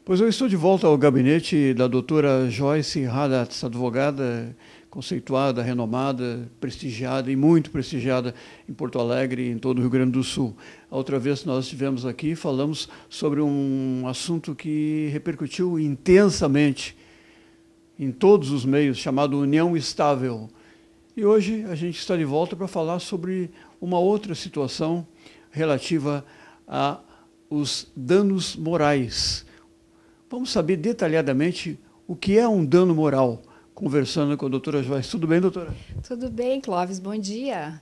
Pois eu estou de volta ao gabinete da doutora Joyce Haddad, advogada conceituada, renomada, prestigiada e muito prestigiada em Porto Alegre e em todo o Rio Grande do Sul. A outra vez que nós estivemos aqui, falamos sobre um assunto que repercutiu intensamente em todos os meios, chamado União Estável. E hoje a gente está de volta para falar sobre uma outra situação relativa aos danos morais. Vamos saber detalhadamente o que é um dano moral, conversando com a doutora Joyce. Tudo bem, doutora? Tudo bem, Clóvis. Bom dia.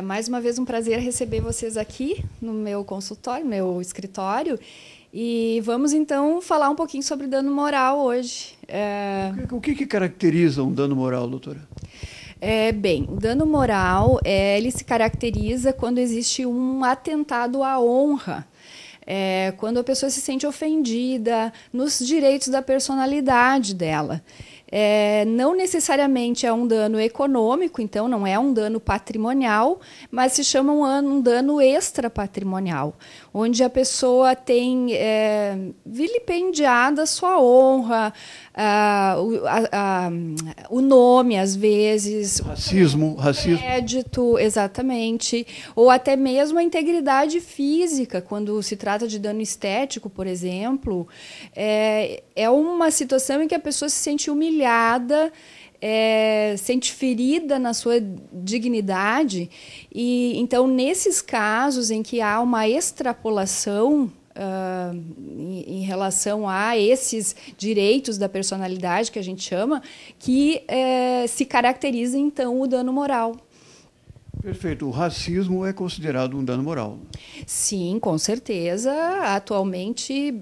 Mais uma vez um prazer receber vocês aqui no meu consultório, meu escritório. E vamos, então, falar um pouquinho sobre dano moral hoje. O que caracteriza um dano moral, doutora? Bem, o dano moral, ele se caracteriza quando existe um atentado à honra. Quando a pessoa se sente ofendida nos direitos da personalidade dela. Não necessariamente é um dano econômico, então não é um dano patrimonial, mas se chama um dano extrapatrimonial, onde a pessoa tem vilipendiada a sua honra, o nome, às vezes, racismo, crédito, exatamente, ou até mesmo a integridade física, quando se trata de dano estético, por exemplo, é uma situação em que a pessoa se sente humilhada, sente ferida na sua dignidade, e então nesses casos em que há uma extrapolação em relação a esses direitos da personalidade que a gente chama, que se caracteriza então o dano moral. Perfeito. O racismo é considerado um dano moral? Sim, com certeza. Atualmente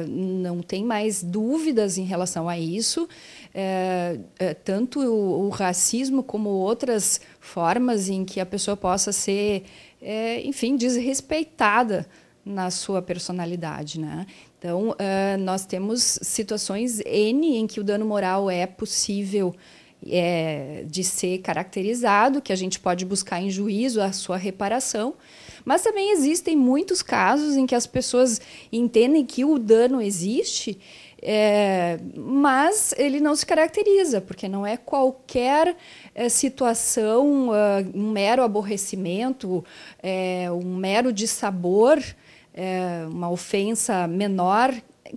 não tem mais dúvidas em relação a isso. Tanto o racismo como outras formas em que a pessoa possa ser, enfim, desrespeitada na sua personalidade, né? Então, nós temos situações N em que o dano moral é possível de ser caracterizado, que a gente pode buscar em juízo a sua reparação, mas também existem muitos casos em que as pessoas entendem que o dano existe, mas ele não se caracteriza, porque não é qualquer situação, um mero aborrecimento, um mero dissabor, uma ofensa menor,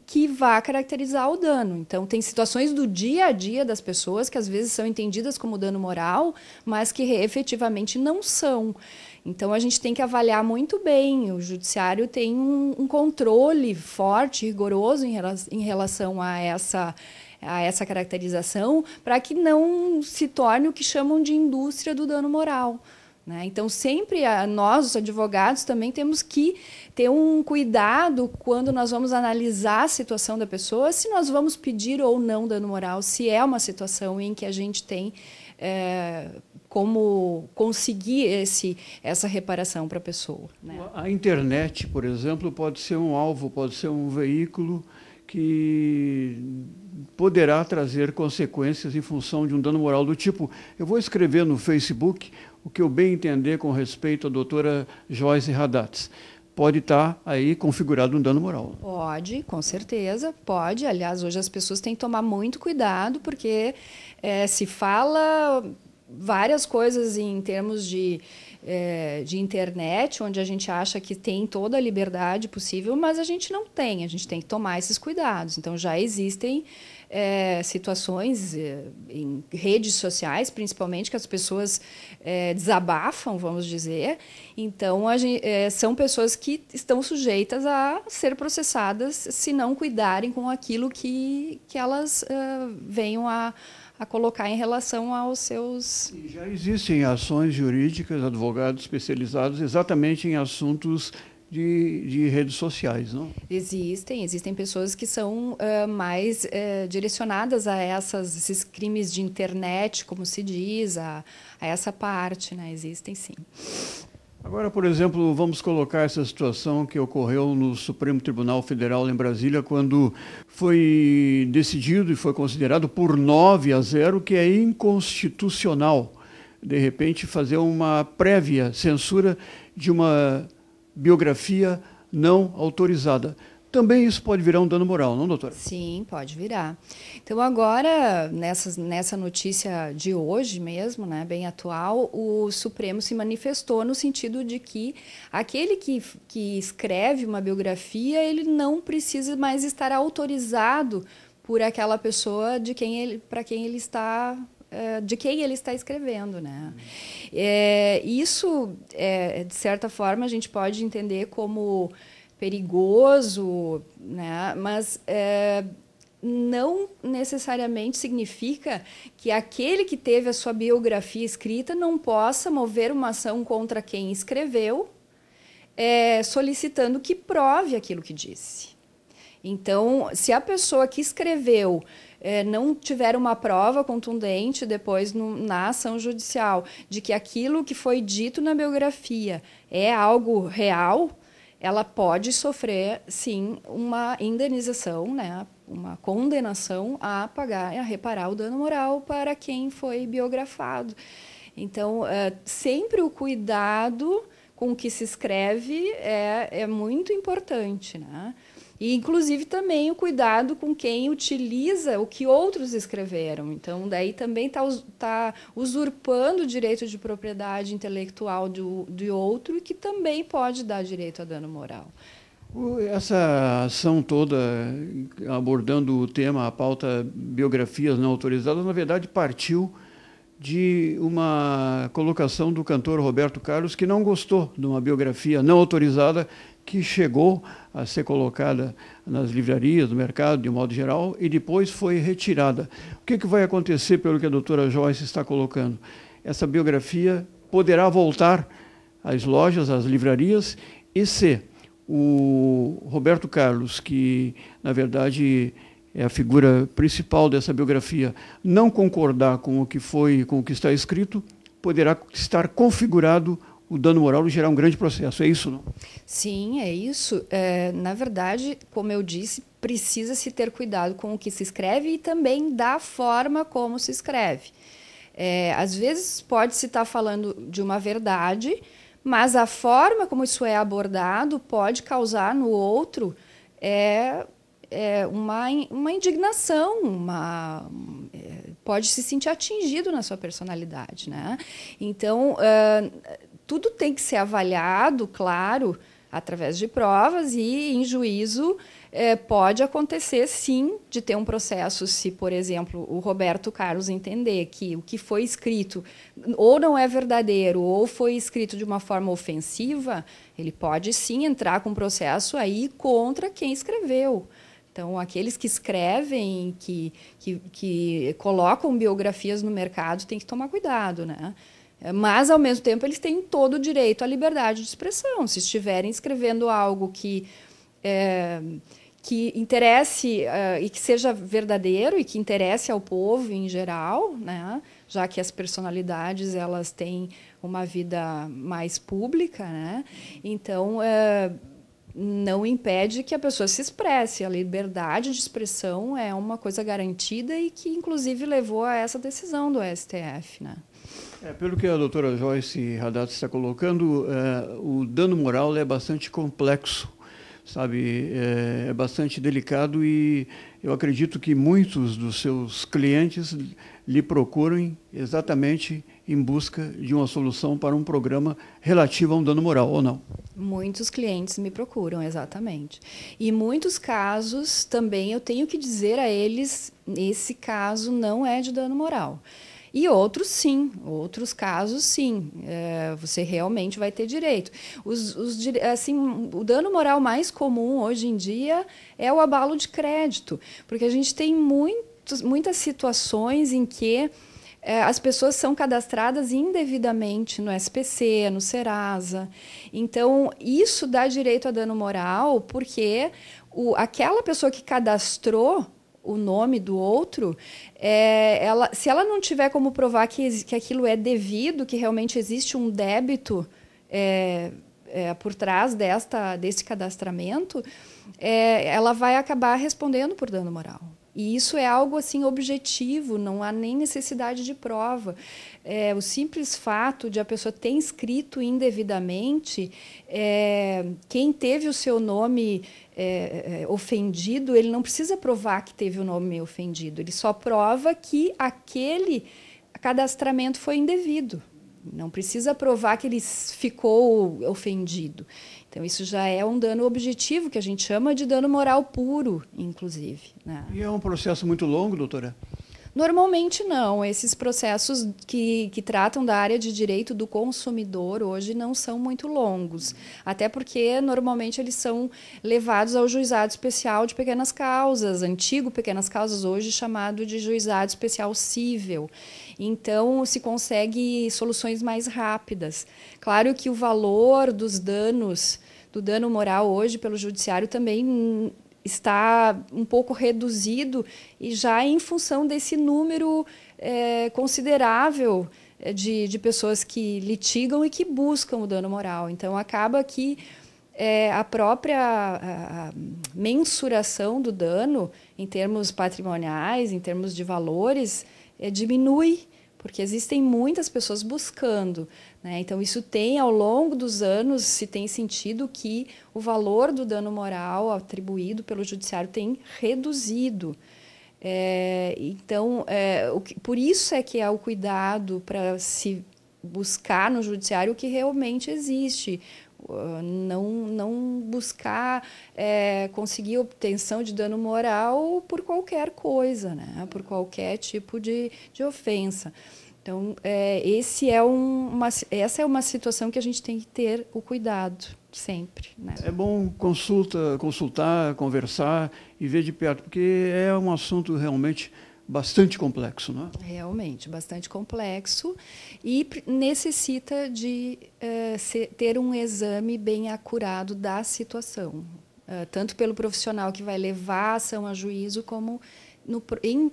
que vá caracterizar o dano. Então, tem situações do dia a dia das pessoas que às vezes são entendidas como dano moral, mas que efetivamente não são. Então, a gente tem que avaliar muito bem. O judiciário tem um controle forte, rigoroso em relação a essa caracterização, para que não se torne o que chamam de indústria do dano moral. Então, sempre nós, os advogados, também temos que ter um cuidado quando nós vamos analisar a situação da pessoa, se nós vamos pedir ou não dano moral, se é uma situação em que a gente tem como conseguir essa reparação para a pessoa. Né? A internet, por exemplo, pode ser um alvo, pode ser um veículo que poderá trazer consequências em função de um dano moral do tipo, eu vou escrever no Facebook o que eu bem entender com respeito à doutora Joyce Haddad. Pode estar aí configurado um dano moral. Pode, com certeza, pode. Aliás, hoje as pessoas têm que tomar muito cuidado, porque se fala várias coisas em termos de internet, onde a gente acha que tem toda a liberdade possível, mas a gente não tem, a gente tem que tomar esses cuidados. Então, já existem situações em redes sociais, principalmente, que as pessoas desabafam, vamos dizer. Então, são pessoas que estão sujeitas a ser processadas se não cuidarem com aquilo que elas venham a colocar em relação aos seus... E já existem ações jurídicas, advogados especializados exatamente em assuntos de redes sociais, não? Existem pessoas que são mais direcionadas a esses crimes de internet, como se diz, a essa parte, né? Existem, sim. Agora, por exemplo, vamos colocar essa situação que ocorreu no Supremo Tribunal Federal em Brasília, quando foi decidido e foi considerado por 9-0 que é inconstitucional, de repente, fazer uma prévia censura de uma biografia não autorizada. também isso pode virar um dano moral, não, doutora? Sim, pode virar. Então, agora, nessa notícia de hoje mesmo, né, bem atual, o Supremo se manifestou no sentido de que aquele que escreve uma biografia, ele não precisa mais estar autorizado por aquela pessoa de quem ele está escrevendo, né? Isso, de certa forma, a gente pode entender como perigoso, né? Mas não necessariamente significa que aquele que teve a sua biografia escrita não possa mover uma ação contra quem escreveu, solicitando que prove aquilo que disse. Então, se a pessoa que escreveu não tiver uma prova contundente depois na ação judicial de que aquilo que foi dito na biografia é algo real, ela pode sofrer, sim, uma indenização, né, uma condenação a pagar, a reparar o dano moral para quem foi biografado. Então, sempre o cuidado com o que se escreve é muito importante, né? E, inclusive, também o cuidado com quem utiliza o que outros escreveram. Então, daí também está usurpando o direito de propriedade intelectual de outro, e que também pode dar direito a dano moral. Essa ação toda, abordando o tema, a pauta biografias não autorizadas, na verdade, partiu de uma colocação do cantor Roberto Carlos, que não gostou de uma biografia não autorizada que chegou a ser colocada nas livrarias, no mercado, de um modo geral, e depois foi retirada. O que vai acontecer, pelo que a doutora Joyce está colocando? Essa biografia poderá voltar às lojas, às livrarias, e se o Roberto Carlos, que, na verdade, é a figura principal dessa biografia, não concordar com o que está escrito, poderá estar configurado o dano moral e gerar um grande processo. É isso, não? Sim, é isso. Na verdade, como eu disse, precisa-se ter cuidado com o que se escreve e também da forma como se escreve. Às vezes pode-se estar falando de uma verdade, mas a forma como isso é abordado pode causar no outro uma indignação, pode se sentir atingido na sua personalidade, né? Então, tudo tem que ser avaliado, claro, através de provas, e em juízo pode acontecer, sim, de ter um processo se, por exemplo, o Roberto Carlos entender que o que foi escrito ou não é verdadeiro ou foi escrito de uma forma ofensiva, ele pode, sim, entrar com um processo aí contra quem escreveu. Então, aqueles que escrevem, que colocam biografias no mercado, tem que tomar cuidado, né? Mas, ao mesmo tempo, eles têm todo o direito à liberdade de expressão. Se estiverem escrevendo algo que interesse e que seja verdadeiro e que interesse ao povo em geral, né? Já que as personalidades elas têm uma vida mais pública, né? Então, não impede que a pessoa se expresse. A liberdade de expressão é uma coisa garantida e que, inclusive, levou a essa decisão do STF, né? Pelo que a doutora Joyce Haddad está colocando, o dano moral é bastante complexo, sabe? É bastante delicado, e eu acredito que muitos dos seus clientes lhe procuram exatamente em busca de uma solução para um programa relativo a um dano moral, ou não? Muitos clientes me procuram, exatamente. E muitos casos também eu tenho que dizer a eles, esse caso não é de dano moral. E outros, sim. Outros casos, sim. Você realmente vai ter direito. O dano moral mais comum hoje em dia é o abalo de crédito, porque a gente tem muitas situações em que as pessoas são cadastradas indevidamente no SPC, no Serasa. Então, isso dá direito a dano moral, porque aquela pessoa que cadastrou o nome do outro, se ela não tiver como provar que aquilo é devido, que realmente existe um débito por trás desse cadastramento, ela vai acabar respondendo por dano moral. E isso é algo assim objetivo, não há nem necessidade de prova. O simples fato de a pessoa ter inscrito indevidamente, quem teve o seu nome ofendido, ele não precisa provar que teve o nome ofendido, ele só prova que aquele cadastramento foi indevido. Não precisa provar que ele ficou ofendido. Então, isso já é um dano objetivo, que a gente chama de dano moral puro, inclusive, né? E é um processo muito longo, doutora? Normalmente não. Esses processos que tratam da área de direito do consumidor hoje não são muito longos. Até porque, normalmente, eles são levados ao juizado especial de pequenas causas, antigo pequenas causas, hoje chamado de juizado especial cível. Então, se consegue soluções mais rápidas. Claro que o valor dos danos, do dano moral hoje pelo judiciário também está um pouco reduzido e já em função desse número considerável de pessoas que litigam e que buscam o dano moral. Então, acaba que a própria mensuração do dano, em termos patrimoniais, em termos de valores, diminui, porque existem muitas pessoas buscando, né? Então, isso tem, ao longo dos anos, se tem sentido que o valor do dano moral atribuído pelo judiciário tem reduzido. Então, por isso é que há o cuidado para se buscar no judiciário o que realmente existe. Não buscar conseguir obtenção de dano moral por qualquer coisa, né? Por qualquer tipo de ofensa. Então, essa é uma situação que a gente tem que ter o cuidado sempre, né? É bom consultar, conversar e ver de perto, porque é um assunto realmente bastante complexo, não é? Realmente, bastante complexo e necessita de ter um exame bem acurado da situação, tanto pelo profissional que vai levar a ação a juízo, como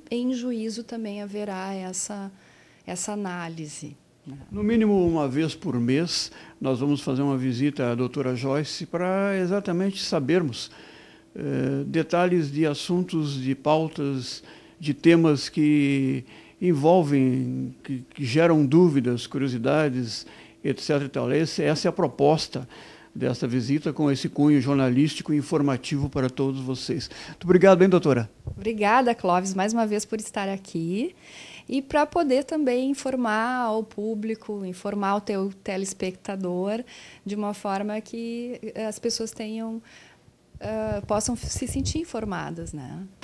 em juízo também haverá essa análise. No mínimo uma vez por mês, nós vamos fazer uma visita à doutora Joyce para exatamente sabermos detalhes de assuntos, de pautas, de temas que envolvem, que geram dúvidas, curiosidades, etc. e tal. Essa é a proposta dessa visita, com esse cunho jornalístico e informativo para todos vocês. Muito obrigado, hein, doutora? Obrigada, Clóvis, mais uma vez por estar aqui e para poder também informar ao público, informar o teu telespectador de uma forma que as pessoas possam se sentir informadas, né?